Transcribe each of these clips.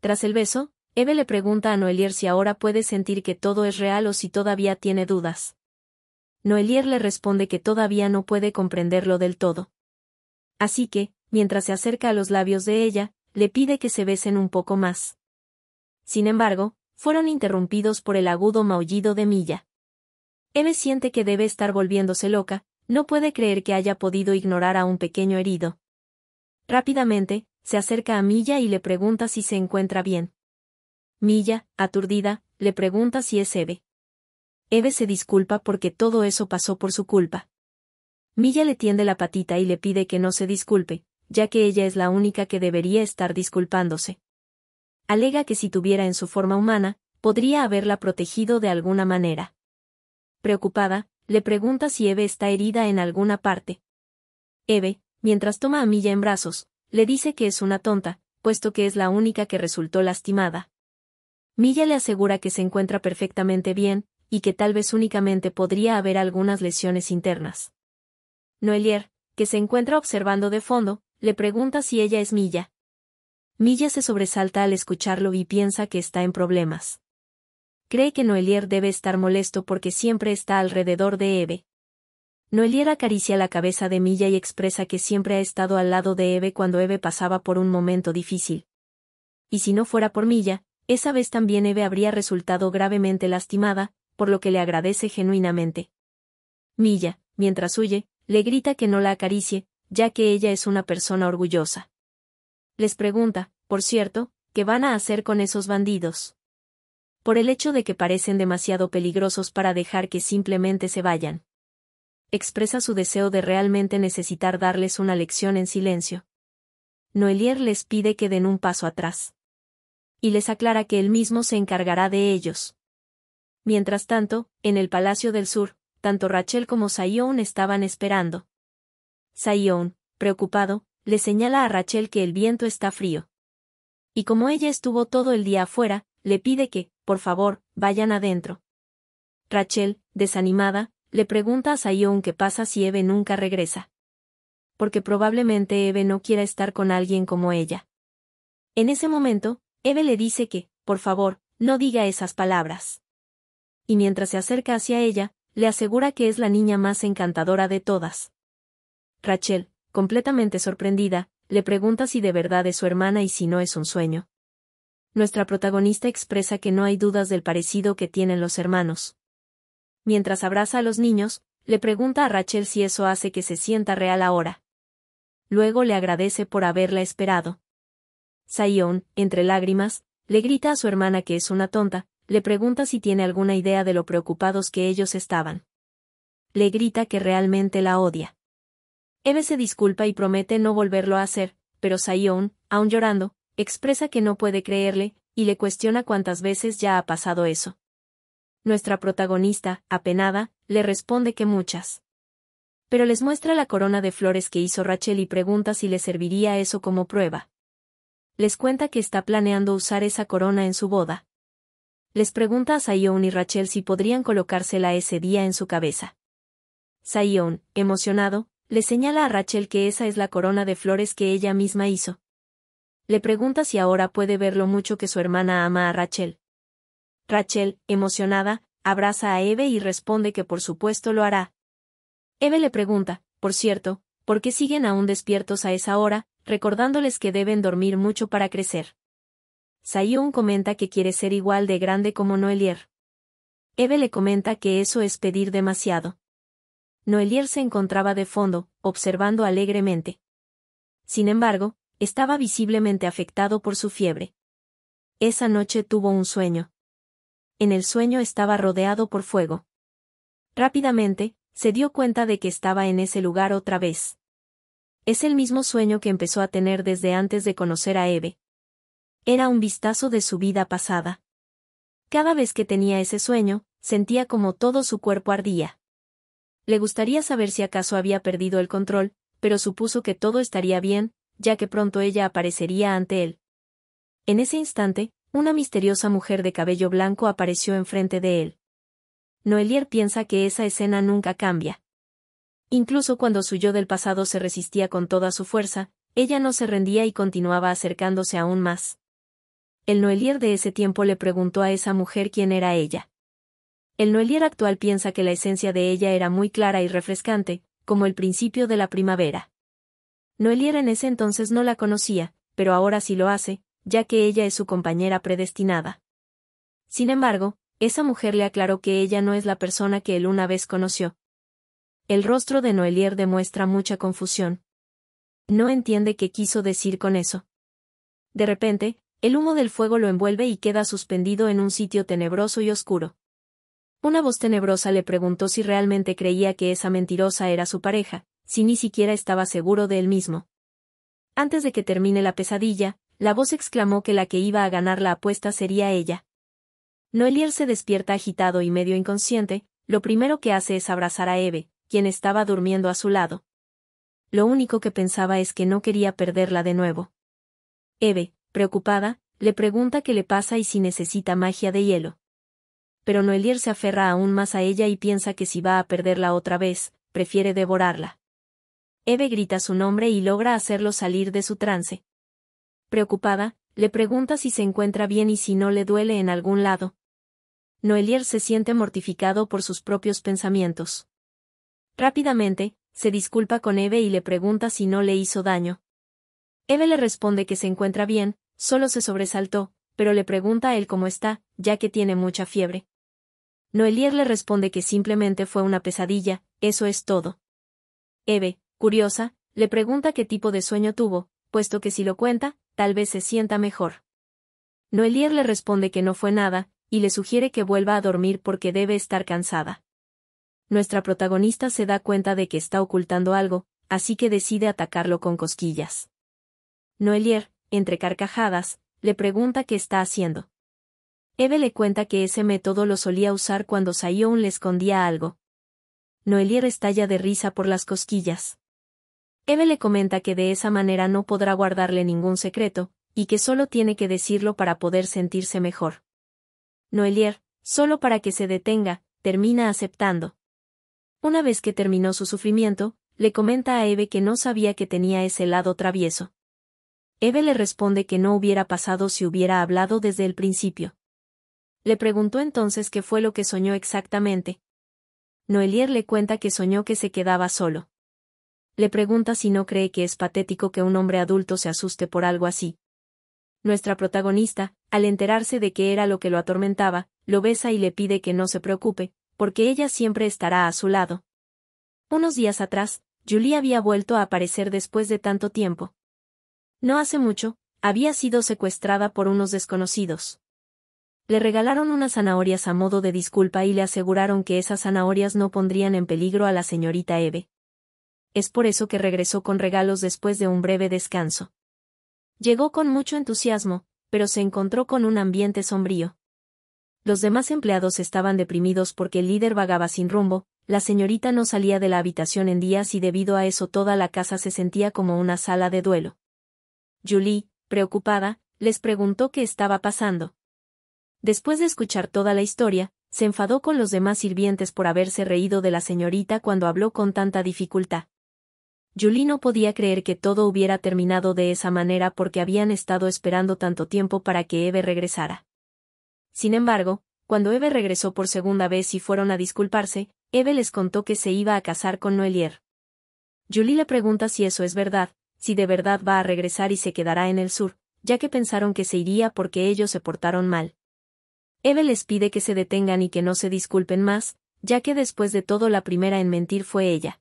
Tras el beso, Eve le pregunta a Noelier si ahora puede sentir que todo es real o si todavía tiene dudas. Noelier le responde que todavía no puede comprenderlo del todo. Así que, mientras se acerca a los labios de ella, le pide que se besen un poco más. Sin embargo, fueron interrumpidos por el agudo maullido de Milla. Eve siente que debe estar volviéndose loca, no puede creer que haya podido ignorar a un pequeño herido. Rápidamente, se acerca a Milla y le pregunta si se encuentra bien. Milla, aturdida, le pregunta si es Eve. Eve se disculpa porque todo eso pasó por su culpa. Milla le tiende la patita y le pide que no se disculpe, ya que ella es la única que debería estar disculpándose. Alega que si tuviera en su forma humana, podría haberla protegido de alguna manera. Preocupada, le pregunta si Eve está herida en alguna parte. Eve, mientras toma a Milla en brazos, le dice que es una tonta, puesto que es la única que resultó lastimada. Milla le asegura que se encuentra perfectamente bien, y que tal vez únicamente podría haber algunas lesiones internas. Noelier, que se encuentra observando de fondo, le pregunta si ella es Milla. Milla se sobresalta al escucharlo y piensa que está en problemas. Cree que Noelier debe estar molesto porque siempre está alrededor de Eve. Noelier acaricia la cabeza de Milla y expresa que siempre ha estado al lado de Eve cuando Eve pasaba por un momento difícil. Y si no fuera por Milla, esa vez también Eve habría resultado gravemente lastimada, por lo que le agradece genuinamente. Milla, mientras huye, le grita que no la acaricie, ya que ella es una persona orgullosa. Les pregunta, por cierto, ¿qué van a hacer con esos bandidos? Por el hecho de que parecen demasiado peligrosos para dejar que simplemente se vayan. Expresa su deseo de realmente necesitar darles una lección en silencio. Noelier les pide que den un paso atrás. Y les aclara que él mismo se encargará de ellos. Mientras tanto, en el Palacio del Sur, tanto Rachel como Sayon estaban esperando. Sayon, preocupado, le señala a Rachel que el viento está frío. Y como ella estuvo todo el día afuera, le pide que, por favor, vayan adentro. Rachel, desanimada, le pregunta a Sayon qué pasa si Eve nunca regresa. Porque probablemente Eve no quiera estar con alguien como ella. En ese momento, Eve le dice que, por favor, no diga esas palabras. Y mientras se acerca hacia ella, le asegura que es la niña más encantadora de todas. Rachel, completamente sorprendida, le pregunta si de verdad es su hermana y si no es un sueño. Nuestra protagonista expresa que no hay dudas del parecido que tienen los hermanos. Mientras abraza a los niños, le pregunta a Rachel si eso hace que se sienta real ahora. Luego le agradece por haberla esperado. Sayon, entre lágrimas, le grita a su hermana que es una tonta, le pregunta si tiene alguna idea de lo preocupados que ellos estaban. Le grita que realmente la odia. Eve se disculpa y promete no volverlo a hacer, pero Sayon, aún llorando, expresa que no puede creerle, y le cuestiona cuántas veces ya ha pasado eso. Nuestra protagonista, apenada, le responde que muchas. Pero les muestra la corona de flores que hizo Rachel y pregunta si le serviría eso como prueba. Les cuenta que está planeando usar esa corona en su boda. Les pregunta a Sayon y Rachel si podrían colocársela ese día en su cabeza. Sayon, emocionado, le señala a Rachel que esa es la corona de flores que ella misma hizo. Le pregunta si ahora puede ver lo mucho que su hermana ama a Rachel. Rachel, emocionada, abraza a Eve y responde que por supuesto lo hará. Eve le pregunta, por cierto, por qué siguen aún despiertos a esa hora, recordándoles que deben dormir mucho para crecer. Sayon comenta que quiere ser igual de grande como Noelier. Eve le comenta que eso es pedir demasiado. Noelier se encontraba de fondo, observando alegremente. Sin embargo, estaba visiblemente afectado por su fiebre. Esa noche tuvo un sueño. En el sueño estaba rodeado por fuego. Rápidamente, se dio cuenta de que estaba en ese lugar otra vez. Es el mismo sueño que empezó a tener desde antes de conocer a Eve. Era un vistazo de su vida pasada. Cada vez que tenía ese sueño, sentía como todo su cuerpo ardía. Le gustaría saber si acaso había perdido el control, pero supuso que todo estaría bien, ya que pronto ella aparecería ante él. En ese instante, una misteriosa mujer de cabello blanco apareció enfrente de él. Noelier piensa que esa escena nunca cambia. Incluso cuando su yo del pasado se resistía con toda su fuerza, ella no se rendía y continuaba acercándose aún más. El Noelier de ese tiempo le preguntó a esa mujer quién era ella. El Noelier actual piensa que la esencia de ella era muy clara y refrescante, como el principio de la primavera. Noelier en ese entonces no la conocía, pero ahora sí lo hace, ya que ella es su compañera predestinada. Sin embargo, esa mujer le aclaró que ella no es la persona que él una vez conoció. El rostro de Noelier demuestra mucha confusión. No entiende qué quiso decir con eso. De repente, el humo del fuego lo envuelve y queda suspendido en un sitio tenebroso y oscuro. Una voz tenebrosa le preguntó si realmente creía que esa mentirosa era su pareja, si ni siquiera estaba seguro de él mismo. Antes de que termine la pesadilla, la voz exclamó que la que iba a ganar la apuesta sería ella. Noelier se despierta agitado y medio inconsciente, lo primero que hace es abrazar a Eve, quien estaba durmiendo a su lado. Lo único que pensaba es que no quería perderla de nuevo. Eve, preocupada, le pregunta qué le pasa y si necesita magia de hielo. Pero Noelier se aferra aún más a ella y piensa que si va a perderla otra vez, prefiere devorarla. Eve grita su nombre y logra hacerlo salir de su trance. Preocupada, le pregunta si se encuentra bien y si no le duele en algún lado. Noelier se siente mortificado por sus propios pensamientos. Rápidamente, se disculpa con Eve y le pregunta si no le hizo daño. Eve le responde que se encuentra bien, solo se sobresaltó, pero le pregunta a él cómo está, ya que tiene mucha fiebre. Noelier le responde que simplemente fue una pesadilla, eso es todo. Eve, curiosa, le pregunta qué tipo de sueño tuvo, puesto que si lo cuenta, tal vez se sienta mejor. Noelier le responde que no fue nada, y le sugiere que vuelva a dormir porque debe estar cansada. Nuestra protagonista se da cuenta de que está ocultando algo, así que decide atacarlo con cosquillas. Noelier, entre carcajadas, le pregunta qué está haciendo. Eve le cuenta que ese método lo solía usar cuando Sion le escondía algo. Noelier estalla de risa por las cosquillas. Eve le comenta que de esa manera no podrá guardarle ningún secreto, y que solo tiene que decirlo para poder sentirse mejor. Noelier, solo para que se detenga, termina aceptando. Una vez que terminó su sufrimiento, le comenta a Eve que no sabía que tenía ese lado travieso. Eve le responde que no hubiera pasado si hubiera hablado desde el principio. Le preguntó entonces qué fue lo que soñó exactamente. Noelier le cuenta que soñó que se quedaba solo. Le pregunta si no cree que es patético que un hombre adulto se asuste por algo así. Nuestra protagonista, al enterarse de que era lo que lo atormentaba, lo besa y le pide que no se preocupe, porque ella siempre estará a su lado. Unos días atrás, Julie había vuelto a aparecer después de tanto tiempo. No hace mucho, había sido secuestrada por unos desconocidos. Le regalaron unas zanahorias a modo de disculpa y le aseguraron que esas zanahorias no pondrían en peligro a la señorita Eve. Es por eso que regresó con regalos después de un breve descanso. Llegó con mucho entusiasmo, pero se encontró con un ambiente sombrío. Los demás empleados estaban deprimidos porque el líder vagaba sin rumbo, la señorita no salía de la habitación en días y debido a eso toda la casa se sentía como una sala de duelo. Julie, preocupada, les preguntó qué estaba pasando. Después de escuchar toda la historia, se enfadó con los demás sirvientes por haberse reído de la señorita cuando habló con tanta dificultad. Julie no podía creer que todo hubiera terminado de esa manera porque habían estado esperando tanto tiempo para que Eve regresara. Sin embargo, cuando Eve regresó por segunda vez y fueron a disculparse, Eve les contó que se iba a casar con Noelier. Julie le pregunta si eso es verdad, si de verdad va a regresar y se quedará en el sur, ya que pensaron que se iría porque ellos se portaron mal. Eve les pide que se detengan y que no se disculpen más, ya que después de todo la primera en mentir fue ella.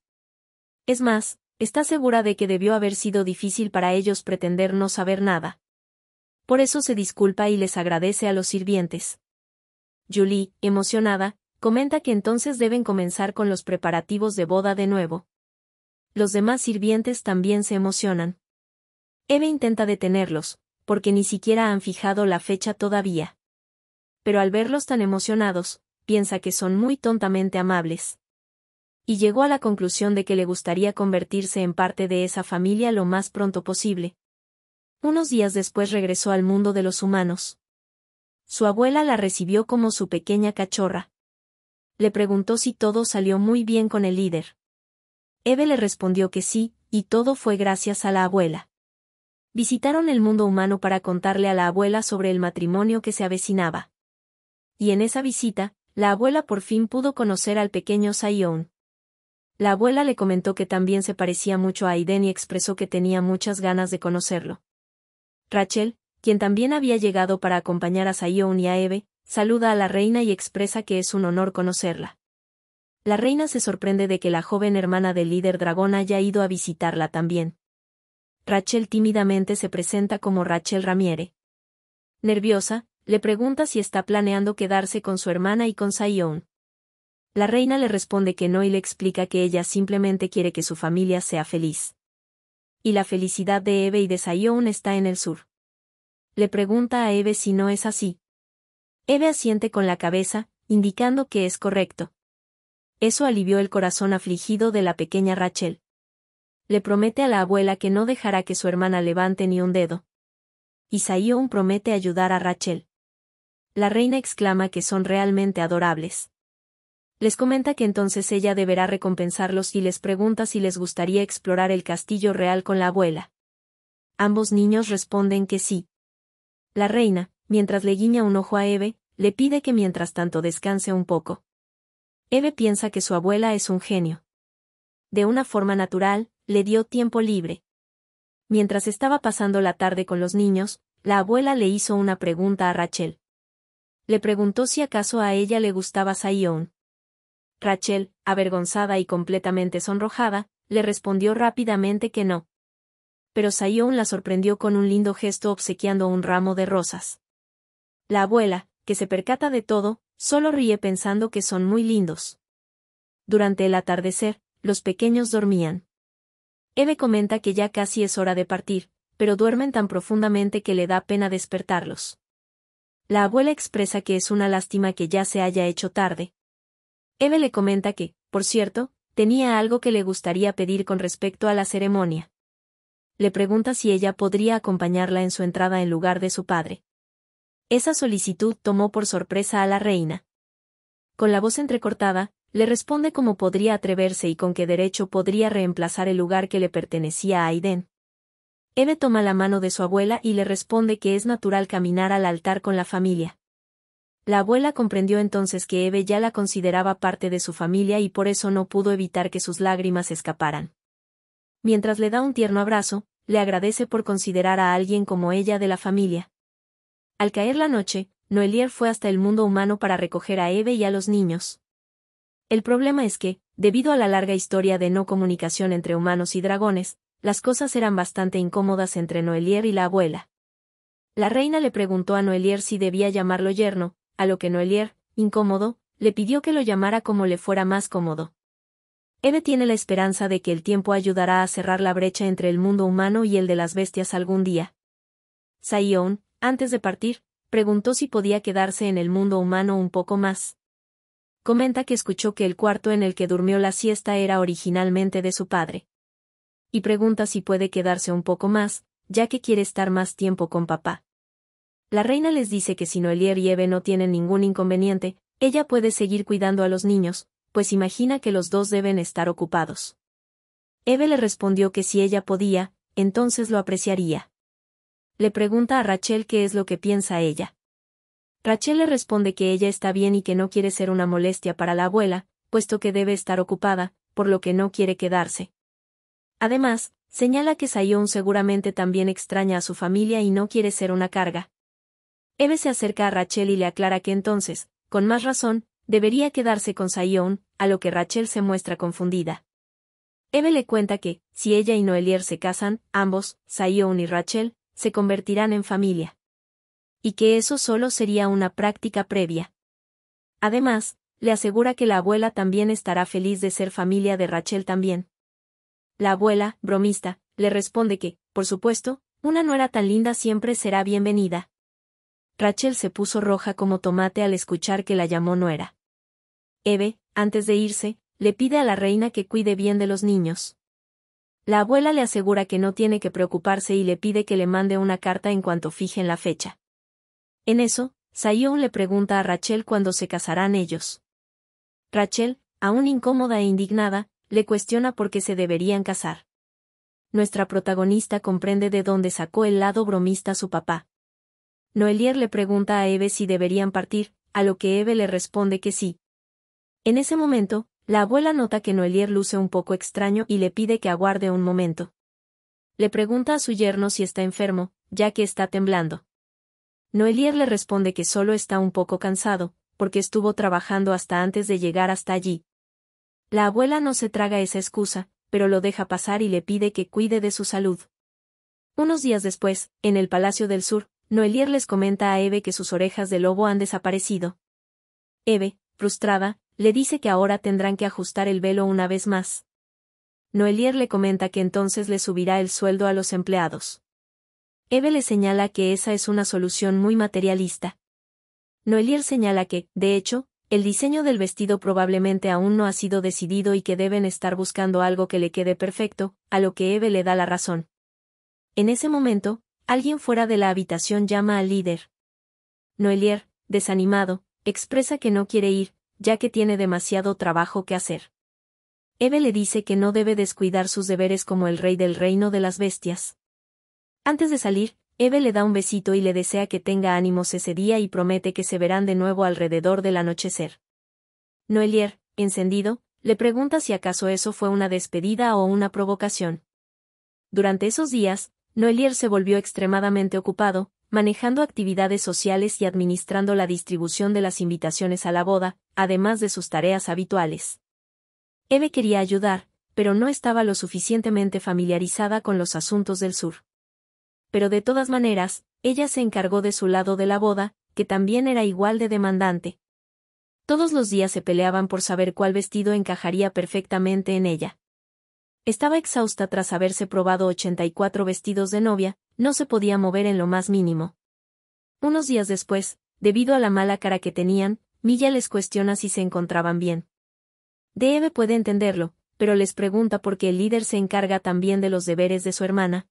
Es más, está segura de que debió haber sido difícil para ellos pretender no saber nada. Por eso se disculpa y les agradece a los sirvientes. Julie, emocionada, comenta que entonces deben comenzar con los preparativos de boda de nuevo. Los demás sirvientes también se emocionan. Eve intenta detenerlos, porque ni siquiera han fijado la fecha todavía. Pero al verlos tan emocionados, piensa que son muy tontamente amables. Y llegó a la conclusión de que le gustaría convertirse en parte de esa familia lo más pronto posible. Unos días después regresó al mundo de los humanos. Su abuela la recibió como su pequeña cachorra. Le preguntó si todo salió muy bien con el líder. Eve le respondió que sí, y todo fue gracias a la abuela. Visitaron el mundo humano para contarle a la abuela sobre el matrimonio que se avecinaba. Y en esa visita, la abuela por fin pudo conocer al pequeño Saiyón. La abuela le comentó que también se parecía mucho a Aiden y expresó que tenía muchas ganas de conocerlo. Rachel, quien también había llegado para acompañar a Saiyón y a Eve, saluda a la reina y expresa que es un honor conocerla. La reina se sorprende de que la joven hermana del líder dragón haya ido a visitarla también. Rachel tímidamente se presenta como Rachel Ramiere. Nerviosa, le pregunta si está planeando quedarse con su hermana y con Saiyón. La reina le responde que no y le explica que ella simplemente quiere que su familia sea feliz. Y la felicidad de Eve y de Saiyón está en el sur. Le pregunta a Eve si no es así. Eve asiente con la cabeza, indicando que es correcto. Eso alivió el corazón afligido de la pequeña Rachel. Le promete a la abuela que no dejará que su hermana levante ni un dedo. Y Saiyón promete ayudar a Rachel. La reina exclama que son realmente adorables. Les comenta que entonces ella deberá recompensarlos y les pregunta si les gustaría explorar el castillo real con la abuela. Ambos niños responden que sí. La reina, mientras le guiña un ojo a Eve, le pide que mientras tanto descanse un poco. Eve piensa que su abuela es un genio. De una forma natural, le dio tiempo libre. Mientras estaba pasando la tarde con los niños, la abuela le hizo una pregunta a Rachel. Le preguntó si acaso a ella le gustaba Saiyón. Rachel, avergonzada y completamente sonrojada, le respondió rápidamente que no. Pero Saiyón la sorprendió con un lindo gesto obsequiando un ramo de rosas. La abuela, que se percata de todo, solo ríe pensando que son muy lindos. Durante el atardecer, los pequeños dormían. Eve comenta que ya casi es hora de partir, pero duermen tan profundamente que le da pena despertarlos. La abuela expresa que es una lástima que ya se haya hecho tarde. Eve le comenta que, por cierto, tenía algo que le gustaría pedir con respecto a la ceremonia. Le pregunta si ella podría acompañarla en su entrada en lugar de su padre. Esa solicitud tomó por sorpresa a la reina. Con la voz entrecortada, le responde cómo podría atreverse y con qué derecho podría reemplazar el lugar que le pertenecía a Aiden. Eve toma la mano de su abuela y le responde que es natural caminar al altar con la familia. La abuela comprendió entonces que Eve ya la consideraba parte de su familia y por eso no pudo evitar que sus lágrimas escaparan. Mientras le da un tierno abrazo, le agradece por considerar a alguien como ella de la familia. Al caer la noche, Noelier fue hasta el mundo humano para recoger a Eve y a los niños. El problema es que, debido a la larga historia de no comunicación entre humanos y dragones, las cosas eran bastante incómodas entre Noelier y la abuela. La reina le preguntó a Noelier si debía llamarlo yerno, a lo que Noelier, incómodo, le pidió que lo llamara como le fuera más cómodo. Eve tiene la esperanza de que el tiempo ayudará a cerrar la brecha entre el mundo humano y el de las bestias algún día. Saiyón, antes de partir, preguntó si podía quedarse en el mundo humano un poco más. Comenta que escuchó que el cuarto en el que durmió la siesta era originalmente de su padre. Y pregunta si puede quedarse un poco más, ya que quiere estar más tiempo con papá. La reina les dice que si Noelier y Eve no tienen ningún inconveniente, ella puede seguir cuidando a los niños, pues imagina que los dos deben estar ocupados. Eve le respondió que si ella podía, entonces lo apreciaría. Le pregunta a Rachel qué es lo que piensa ella. Rachel le responde que ella está bien y que no quiere ser una molestia para la abuela, puesto que debe estar ocupada, por lo que no quiere quedarse. Además, señala que Saiyón seguramente también extraña a su familia y no quiere ser una carga. Eve se acerca a Rachel y le aclara que entonces, con más razón, debería quedarse con Saiyón, a lo que Rachel se muestra confundida. Eve le cuenta que, si ella y Noelier se casan, ambos, Saiyón y Rachel, se convertirán en familia. Y que eso solo sería una práctica previa. Además, le asegura que la abuela también estará feliz de ser familia de Rachel también. La abuela, bromista, le responde que, por supuesto, una nuera tan linda siempre será bienvenida. Rachel se puso roja como tomate al escuchar que la llamó nuera. Eve, antes de irse, le pide a la reina que cuide bien de los niños. La abuela le asegura que no tiene que preocuparse y le pide que le mande una carta en cuanto fijen la fecha. En eso, Saiyón le pregunta a Rachel cuándo se casarán ellos. Rachel, aún incómoda e indignada, le cuestiona por qué se deberían casar. nuestra protagonista comprende de dónde sacó el lado bromista su papá. Noelier le pregunta a Eve si deberían partir, a lo que Eve le responde que sí. En ese momento, la abuela nota que Noelier luce un poco extraño y le pide que aguarde un momento. Le pregunta a su yerno si está enfermo, ya que está temblando. Noelier le responde que solo está un poco cansado, porque estuvo trabajando hasta antes de llegar hasta allí. La abuela no se traga esa excusa, pero lo deja pasar y le pide que cuide de su salud. Unos días después, en el Palacio del Sur, Noelier les comenta a Eve que sus orejas de lobo han desaparecido. Eve, frustrada, le dice que ahora tendrán que ajustar el velo una vez más. Noelier le comenta que entonces le subirá el sueldo a los empleados. Eve le señala que esa es una solución muy materialista. Noelier señala que, de hecho, el diseño del vestido probablemente aún no ha sido decidido y que deben estar buscando algo que le quede perfecto, a lo que Eve le da la razón. En ese momento, alguien fuera de la habitación llama al líder. Noelier, desanimado, expresa que no quiere ir, ya que tiene demasiado trabajo que hacer. Eve le dice que no debe descuidar sus deberes como el rey del reino de las bestias. Antes de salir, Eve le da un besito y le desea que tenga ánimos ese día y promete que se verán de nuevo alrededor del anochecer. Noelier, encendido, le pregunta si acaso eso fue una despedida o una provocación. Durante esos días, Noelier se volvió extremadamente ocupado, manejando actividades sociales y administrando la distribución de las invitaciones a la boda, además de sus tareas habituales. Eve quería ayudar, pero no estaba lo suficientemente familiarizada con los asuntos del sur. Pero de todas maneras, ella se encargó de su lado de la boda, que también era igual de demandante. Todos los días se peleaban por saber cuál vestido encajaría perfectamente en ella. Estaba exhausta tras haberse probado 84 vestidos de novia, no se podía mover en lo más mínimo. Unos días después, debido a la mala cara que tenían, Milla les cuestiona si se encontraban bien. Eve puede entenderlo, pero les pregunta por qué el líder se encarga también de los deberes de su hermana.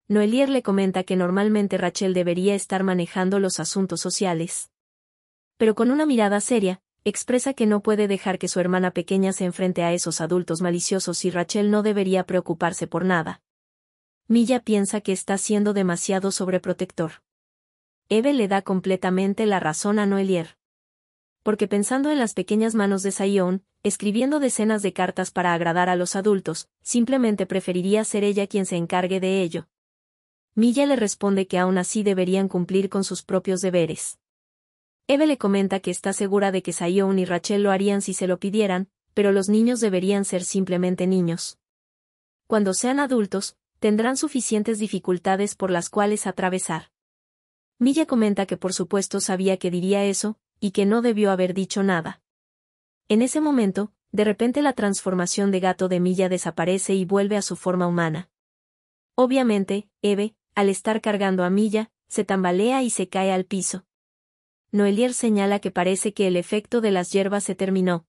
Noelier le comenta que normalmente Rachel debería estar manejando los asuntos sociales. Pero con una mirada seria, expresa que no puede dejar que su hermana pequeña se enfrente a esos adultos maliciosos y Rachel no debería preocuparse por nada. Milla piensa que está siendo demasiado sobreprotector. Eve le da completamente la razón a Noelier. Porque pensando en las pequeñas manos de Sion, escribiendo decenas de cartas para agradar a los adultos, simplemente preferiría ser ella quien se encargue de ello. Milla le responde que aún así deberían cumplir con sus propios deberes. Eve le comenta que está segura de que Sion y Rachel lo harían si se lo pidieran, pero los niños deberían ser simplemente niños. Cuando sean adultos, tendrán suficientes dificultades por las cuales atravesar. Milla comenta que por supuesto sabía que diría eso, y que no debió haber dicho nada. En ese momento, de repente la transformación de gato de Milla desaparece y vuelve a su forma humana. Obviamente, Eve, al estar cargando a Milla, se tambalea y se cae al piso. Noelier señala que parece que el efecto de las hierbas se terminó.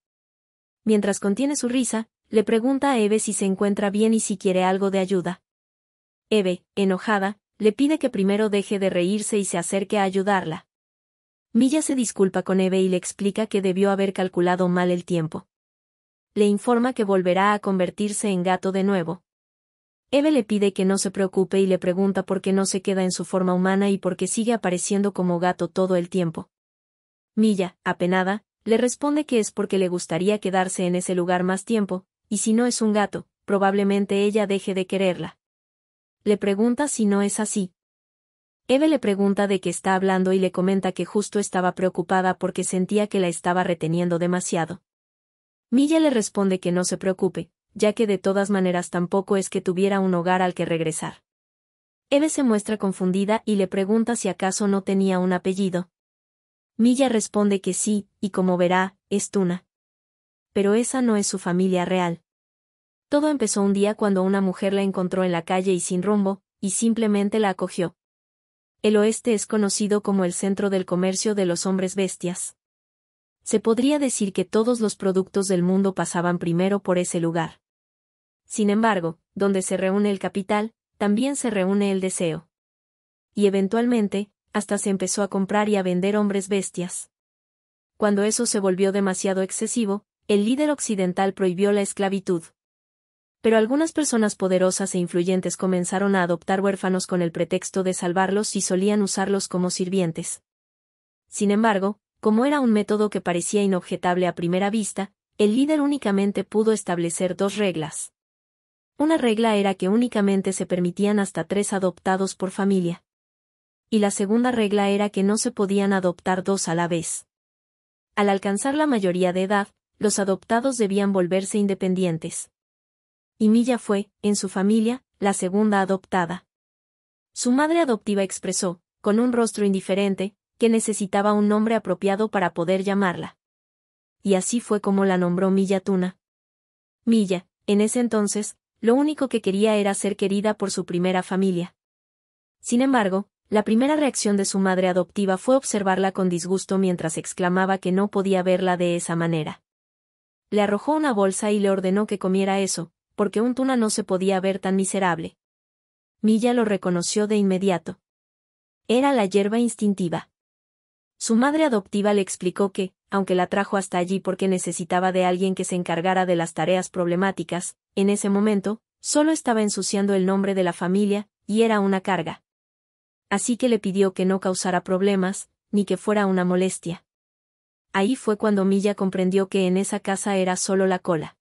Mientras contiene su risa, le pregunta a Eve si se encuentra bien y si quiere algo de ayuda. Eve, enojada, le pide que primero deje de reírse y se acerque a ayudarla. Milla se disculpa con Eve y le explica que debió haber calculado mal el tiempo. Le informa que volverá a convertirse en gato de nuevo. Eve le pide que no se preocupe y le pregunta por qué no se queda en su forma humana y por qué sigue apareciendo como gato todo el tiempo. Milla, apenada, le responde que es porque le gustaría quedarse en ese lugar más tiempo, y si no es un gato, probablemente ella deje de quererla. Le pregunta si no es así. Eve le pregunta de qué está hablando y le comenta que justo estaba preocupada porque sentía que la estaba reteniendo demasiado. Milla le responde que no se preocupe, ya que de todas maneras tampoco es que tuviera un hogar al que regresar. Eve se muestra confundida y le pregunta si acaso no tenía un apellido. Milla responde que sí, y como verá, es Tuna. Pero esa no es su familia real. Todo empezó un día cuando una mujer la encontró en la calle y sin rumbo, y simplemente la acogió. El oeste es conocido como el centro del comercio de los hombres bestias. Se podría decir que todos los productos del mundo pasaban primero por ese lugar. Sin embargo, donde se reúne el capital, también se reúne el deseo. Y eventualmente, hasta se empezó a comprar y a vender hombres bestias. Cuando eso se volvió demasiado excesivo, el líder occidental prohibió la esclavitud. Pero algunas personas poderosas e influyentes comenzaron a adoptar huérfanos con el pretexto de salvarlos y solían usarlos como sirvientes. Sin embargo, como era un método que parecía inobjetable a primera vista, el líder únicamente pudo establecer 2 reglas. Una regla era que únicamente se permitían hasta 3 adoptados por familia. Y la segunda regla era que no se podían adoptar 2 a la vez. Al alcanzar la mayoría de edad, los adoptados debían volverse independientes. Y Milla fue, en su familia, la segunda adoptada. Su madre adoptiva expresó, con un rostro indiferente, que necesitaba un nombre apropiado para poder llamarla. Y así fue como la nombró Milla Tuna. Milla, en ese entonces, lo único que quería era ser querida por su primera familia. Sin embargo, la primera reacción de su madre adoptiva fue observarla con disgusto mientras exclamaba que no podía verla de esa manera. Le arrojó una bolsa y le ordenó que comiera eso, porque un tuna no se podía ver tan miserable. Milla lo reconoció de inmediato. Era la hierba instintiva. Su madre adoptiva le explicó que, aunque la trajo hasta allí porque necesitaba de alguien que se encargara de las tareas problemáticas, en ese momento, solo estaba ensuciando el nombre de la familia, y era una carga. Así que le pidió que no causara problemas, ni que fuera una molestia. Ahí fue cuando Milla comprendió que en esa casa era solo la cola,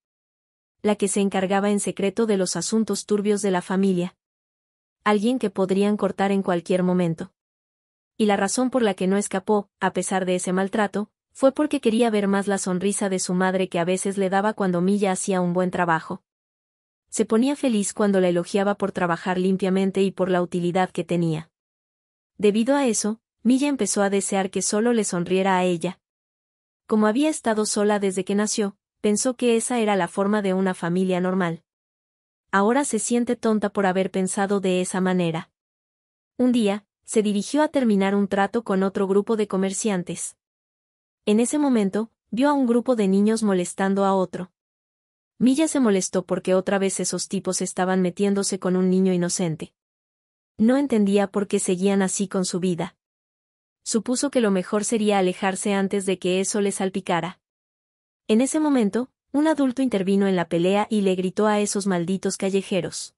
la que se encargaba en secreto de los asuntos turbios de la familia. Alguien que podrían cortar en cualquier momento. Y la razón por la que no escapó, a pesar de ese maltrato, fue porque quería ver más la sonrisa de su madre que a veces le daba cuando Milla hacía un buen trabajo. Se ponía feliz cuando la elogiaba por trabajar limpiamente y por la utilidad que tenía. Debido a eso, Milla empezó a desear que solo le sonriera a ella. Como había estado sola desde que nació, pensó que esa era la forma de una familia normal. Ahora se siente tonta por haber pensado de esa manera. Un día, se dirigió a terminar un trato con otro grupo de comerciantes. En ese momento, vio a un grupo de niños molestando a otro. Milla se molestó porque otra vez esos tipos estaban metiéndose con un niño inocente. No entendía por qué seguían así con su vida. Supuso que lo mejor sería alejarse antes de que eso le salpicara. En ese momento, un adulto intervino en la pelea y le gritó a esos malditos callejeros.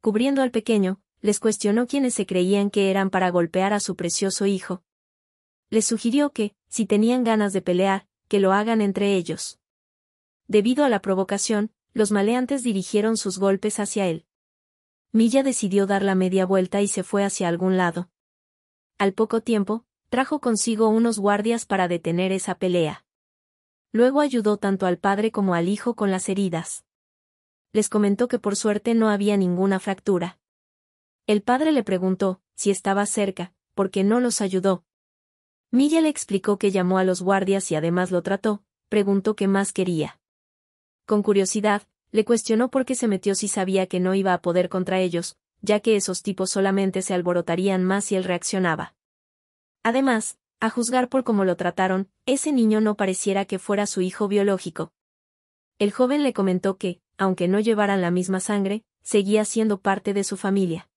Cubriendo al pequeño, les cuestionó quiénes se creían que eran para golpear a su precioso hijo. Les sugirió que, si tenían ganas de pelear, que lo hagan entre ellos. Debido a la provocación, los maleantes dirigieron sus golpes hacia él. Milla decidió dar la media vuelta y se fue hacia algún lado. Al poco tiempo, trajo consigo unos guardias para detener esa pelea. Luego ayudó tanto al padre como al hijo con las heridas. Les comentó que por suerte no había ninguna fractura. El padre le preguntó, si estaba cerca, ¿por qué no los ayudó? Milla le explicó que llamó a los guardias y además lo trató, preguntó qué más quería. Con curiosidad, le cuestionó por qué se metió si sabía que no iba a poder contra ellos, ya que esos tipos solamente se alborotarían más si él reaccionaba. Además, a juzgar por cómo lo trataron, ese niño no pareciera que fuera su hijo biológico. El joven le comentó que, aunque no llevaran la misma sangre, seguía siendo parte de su familia.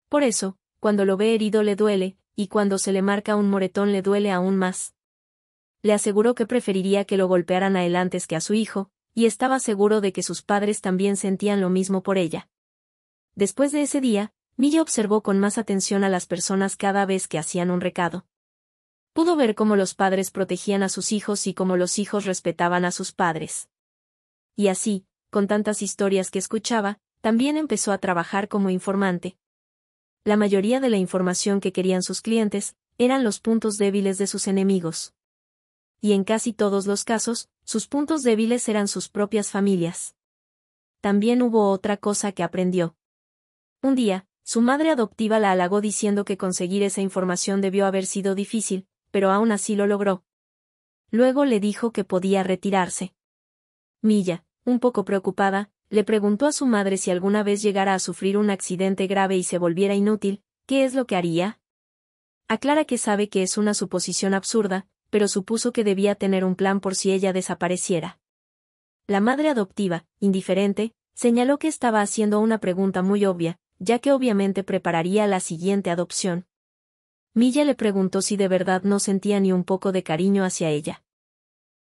Por eso, cuando lo ve herido le duele, y cuando se le marca un moretón le duele aún más. Le aseguró que preferiría que lo golpearan a él antes que a su hijo, y estaba seguro de que sus padres también sentían lo mismo por ella. Después de ese día, Milla observó con más atención a las personas cada vez que hacían un recado. Pudo ver cómo los padres protegían a sus hijos y cómo los hijos respetaban a sus padres. Y así, con tantas historias que escuchaba, también empezó a trabajar como informante. La mayoría de la información que querían sus clientes, eran los puntos débiles de sus enemigos. Y en casi todos los casos, sus puntos débiles eran sus propias familias. También hubo otra cosa que aprendió. Un día, su madre adoptiva la halagó diciendo que conseguir esa información debió haber sido difícil, pero aún así lo logró. Luego le dijo que podía retirarse. Milla, un poco preocupada, le preguntó a su madre si alguna vez llegara a sufrir un accidente grave y se volviera inútil, ¿qué es lo que haría? Aclara que sabe que es una suposición absurda, pero supuso que debía tener un plan por si ella desapareciera. La madre adoptiva, indiferente, señaló que estaba haciendo una pregunta muy obvia, ya que obviamente prepararía la siguiente adopción. Milla le preguntó si de verdad no sentía ni un poco de cariño hacia ella.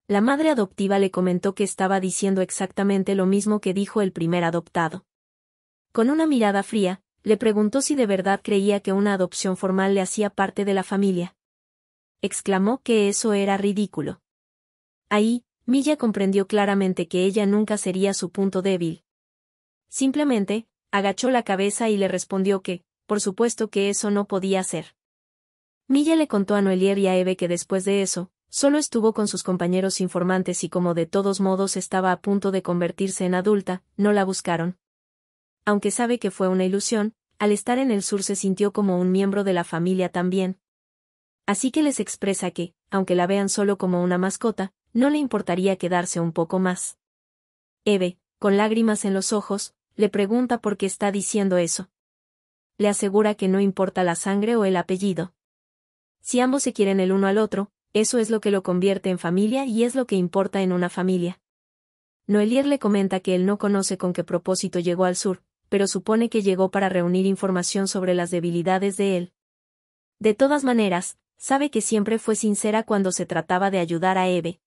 La madre adoptiva le comentó que estaba diciendo exactamente lo mismo que dijo el primer adoptado. Con una mirada fría, le preguntó si de verdad creía que una adopción formal le hacía parte de la familia. Exclamó que eso era ridículo. Ahí, Milla comprendió claramente que ella nunca sería su punto débil. Simplemente, agachó la cabeza y le respondió que, por supuesto que eso no podía ser. Milla le contó a Noelier y a Eve que después de eso, solo estuvo con sus compañeros informantes y como de todos modos estaba a punto de convertirse en adulta, no la buscaron. Aunque sabe que fue una ilusión, al estar en el sur se sintió como un miembro de la familia también. Así que les expresa que, aunque la vean solo como una mascota, no le importaría quedarse un poco más. Eve, con lágrimas en los ojos, le pregunta por qué está diciendo eso. Le asegura que no importa la sangre o el apellido. Si ambos se quieren el uno al otro, eso es lo que lo convierte en familia y es lo que importa en una familia. Noelier le comenta que él no conoce con qué propósito llegó al sur, pero supone que llegó para reunir información sobre las debilidades de él. De todas maneras, sabe que siempre fue sincera cuando se trataba de ayudar a Eve.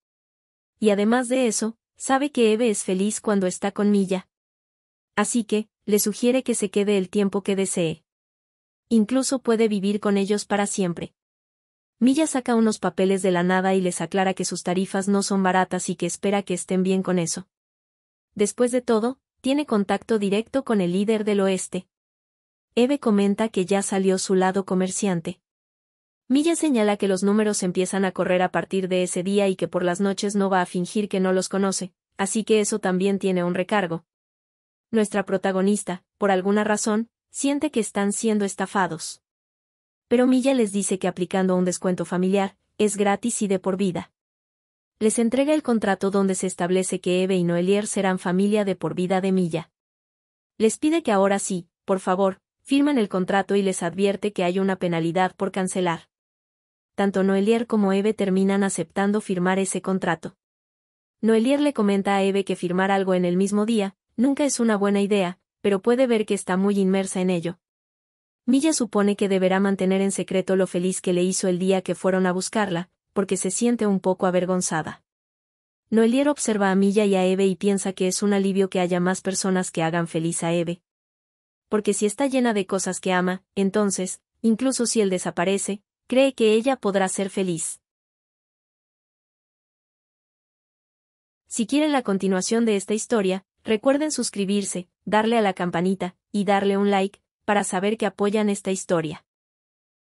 Y además de eso, sabe que Eve es feliz cuando está con Milla. Así que, le sugiere que se quede el tiempo que desee. Incluso puede vivir con ellos para siempre. Milla saca unos papeles de la nada y les aclara que sus tarifas no son baratas y que espera que estén bien con eso. Después de todo, tiene contacto directo con el líder del oeste. Eve comenta que ya salió su lado comerciante. Milla señala que los números empiezan a correr a partir de ese día y que por las noches no va a fingir que no los conoce, así que eso también tiene un recargo. Nuestra protagonista, por alguna razón, siente que están siendo estafados. Pero Milla les dice que aplicando un descuento familiar, es gratis y de por vida. Les entrega el contrato donde se establece que Eve y Noelier serán familia de por vida de Milla. Les pide que ahora sí, por favor, firmen el contrato y les advierte que hay una penalidad por cancelar. Tanto Noelier como Eve terminan aceptando firmar ese contrato. Noelier le comenta a Eve que firmar algo en el mismo día, nunca es una buena idea, pero puede ver que está muy inmersa en ello. Milla supone que deberá mantener en secreto lo feliz que le hizo el día que fueron a buscarla, porque se siente un poco avergonzada. Noelier observa a Milla y a Eve y piensa que es un alivio que haya más personas que hagan feliz a Eve. Porque si está llena de cosas que ama, entonces, incluso si él desaparece, cree que ella podrá ser feliz. Si quieren la continuación de esta historia, recuerden suscribirse, darle a la campanita, y darle un like, para saber que apoyan esta historia.